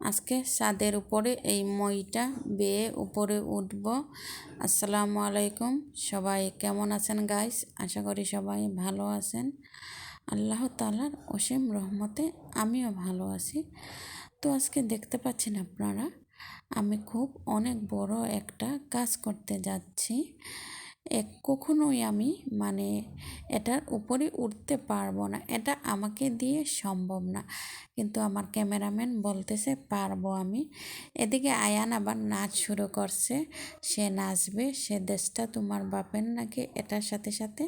আজকে ছাদের উপরে এই মইটা বেয়ে উপরে উঠব। আসসালামু আলাইকুম, সবাই কেমন আছেন গাইস? আশা করি সবাই ভালো আছেন। আল্লাহ তাআলার অসীম রহমতে আমিও ভালো আছি। তো আজকে দেখতে পাচ্ছেন আপনারা, আমি খুব অনেক বড় একটা কাজ করতে যাচ্ছি। কখনোই আমি এটার উপরে উঠতে পারবো না, এটা আমাকে দিয়ে সম্ভব না, কিন্তু আমার ক্যামেরাম্যান বলতেছে পারবো আমি। এদিকে আয়ান আবার নাচ শুরু করছে, সে নাচবে, সে দেশটা তোমার বাপের নাকি এটার সাথে সাথে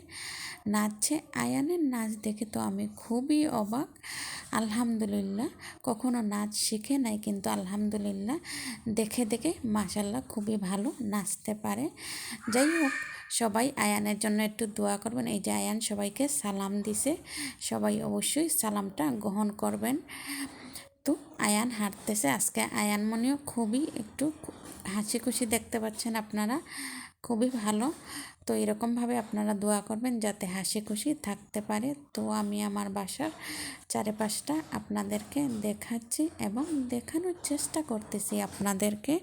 নাচছে। আয়ানের নাচ দেখে তো আমি খুবই অবাক। আলহামদুলিল্লাহ, কখনো নাচ শিখে নাই, কিন্তু আলহামদুলিল্লাহ দেখে দেখে মাশাল্লাহ খুবই ভালো নাচতে পারে। যাই হোক, সবাই আয়ানের জন্য একটু দোয়া করবেন। এই যে আয়ান সবাইকে সালাম দিছে, সবাই অবশ্যই সালামটা গ্রহণ করবেন। তো আয়ান হাঁটতেছে, আজকে আয়ান মনেও খুবই একটু হাসি খুশি দেখতে পাচ্ছেন আপনারা, খুবই ভালো। তো এরকমভাবে আপনারা দোয়া করবেন যাতে হাসি খুশি থাকতে পারে। তো আমি আমার বাসার চারিপাশটা আপনাদেরকে দেখাচ্ছি এবং দেখানোর চেষ্টা করতেছি আপনাদেরকে।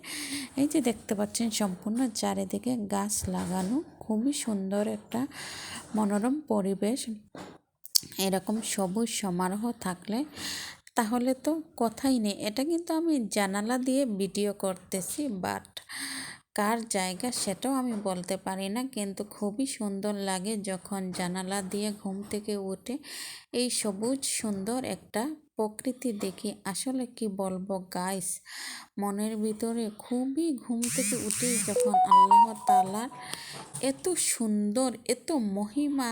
এই যে দেখতে পাচ্ছেন সম্পূর্ণ চারিদিকে গাছ লাগানো, খুবই সুন্দর একটা মনোরম পরিবেশ। এরকম সবুজ সমারোহ থাকলে তাহলে তো কথাই নেই। এটা কিন্তু আমি জানালা দিয়ে ভিডিও করতেছি, বাট কার জায়গা সেটাও আমি বলতে পারি না, কিন্তু খুবই সুন্দর লাগে যখন জানালা দিয়ে ঘুম থেকে উঠে এই সবুজ সুন্দর একটা প্রকৃতি দেখি। আসলে কি বলবো গাইস, মনের ভিতরে খুবই ঘুম থেকে উঠে যখন আল্লাহ তাআলার এত সুন্দর, এত মহিমা,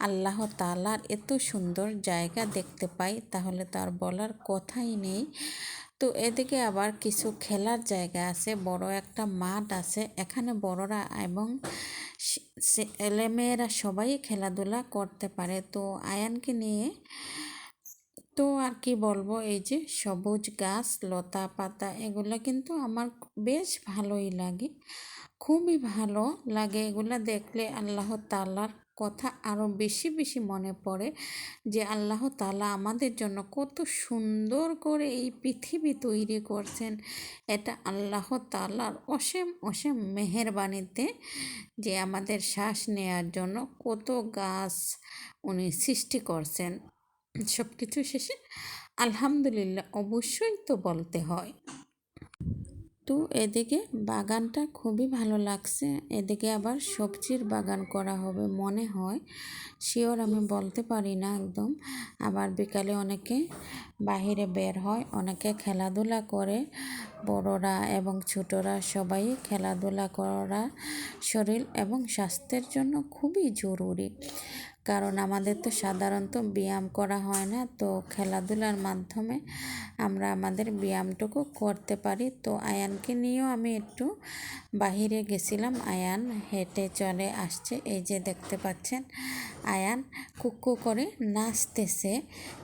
আল্লাহ তাআলার এত সুন্দর জায়গা দেখতে পাই, তাহলে তার বলার কথাই নেই। তো এদিকে আবার কিছু খেলার জায়গা আছে, বড় একটা মাঠ আছে, এখানে বড়রা এবং ছেলেমেয়েরা সবাই খেলাধুলা করতে পারে। তো আয়ানকে নিয়ে তো আর কি বলবো, এই যে সবুজ গাছ লতা পাতা এগুলো কিন্তু আমার বেশ ভালোই লাগে, খুবই ভালো লাগে এগুলা দেখলে। আল্লাহ তাআলার কথা আরও বেশি বেশি মনে পড়ে যে আল্লাহ তাআলা আমাদের জন্য কত সুন্দর করে এই পৃথিবী তৈরি করছেন। এটা আল্লাহ তাআলার অসীম অসীম মেহেরবানিতে যে আমাদের শ্বাস নেওয়ার জন্য কত গাছ উনি সৃষ্টি করছেন। সব কিছু শেষে আলহামদুলিল্লাহ অবশ্যই তো বলতে হয়। তো এদিকে বাগানটা খুবই ভালো লাগছে, এদিকে আবার সবজির বাগান করা হবে মনে হয়, শিওর আমি বলতে পারি না একদম। আবার বিকালে অনেকে বাহিরে বের হয়, অনেকে খেলাধুলা করে, বড়রা এবং ছোটরা সবাই খেলাধুলা করা শরীর এবং স্বাস্থ্যের জন্য খুবই জরুরি। কারণ আমাদের তো সাধারণত ব্যায়াম করা হয় না, তো খেলাধুলার মাধ্যমে আমরা আমাদের ব্যায়ামটুকু করতে পারি। তো আয়ানকে নিয়েও আমি একটু বাহিরে গেছিলাম, আয়ান হেঁটে চলে আসছে। এই যে দেখতে পাচ্ছেন আয়ান কুক্কু করে নাচতেছে,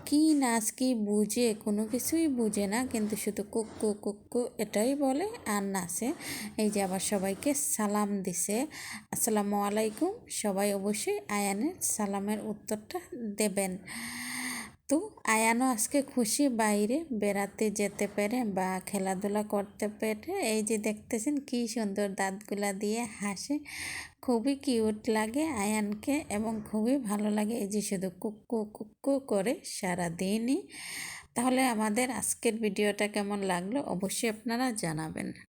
কি নাচ কি বুঝে, কোনো কিছুই বুঝে না, কিন্তু শুধু কুক্কু কুক্কু এটাই বলে আর নাচে। এই যে আবার সবাইকে সালাম দিছে, আসসালামু আলাইকুম। সবাই অবশ্যই আয়ানের সালামের উত্তরটা দেবেন। তো আয়ানও আজকে খুশি বাইরে বেড়াতে যেতে পেরে বা খেলাধুলা করতে পেরে। এই যে দেখতেছেন কি সুন্দর দাঁতগুলা দিয়ে হাসে, খুবই কিউট লাগে আয়ানকে এবং খুবই ভালো লাগে। এই যে শুধু কুক্কু কুক্কু করে সারাদিনই। তাহলে আমাদের আজকের ভিডিওটা কেমন লাগলো অবশ্যই আপনারা জানাবেন।